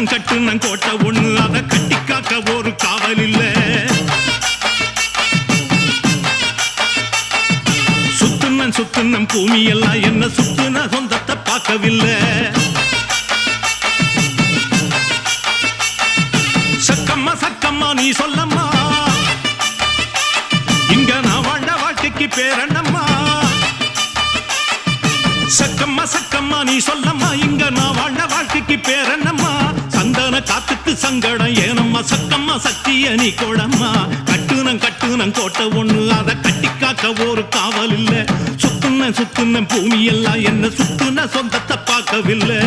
கட்டுனம் கோட்டை ஒண்ணு அதை கட்டி காக்க ஒரு காவல் இல்ல. சுத்துனம் பூமி எல்லாம் என்ன சுத்துன சொந்தத்தை பார்க்கவில்லை. சக்கம்மா சக்கம்மா நீ சொல்லம்மா, இங்க நான் வாழ்ந்த வாழ்க்கைக்கு பேரண்ணம்மா. சக்கம்மா சக்கம்மா நீ சொல்லம்மா, இங்க நான் வாழ்ந்த வாழ்க்கைக்கு பேரண்ணம்மா. சந்தன காத்துக்கு சங்கடம் ஏனம்மா, சக்கம்மா சக்திய நீ கோடம்மா. கட்டுனம் கோட்டை ஒண்ணு அதை கட்டி காக்க ஒரு காவல் இல்ல. சுத்துன பூமி எல்லாம் என்ன சுத்துன சொந்தத்தை பார்க்கவில்லை.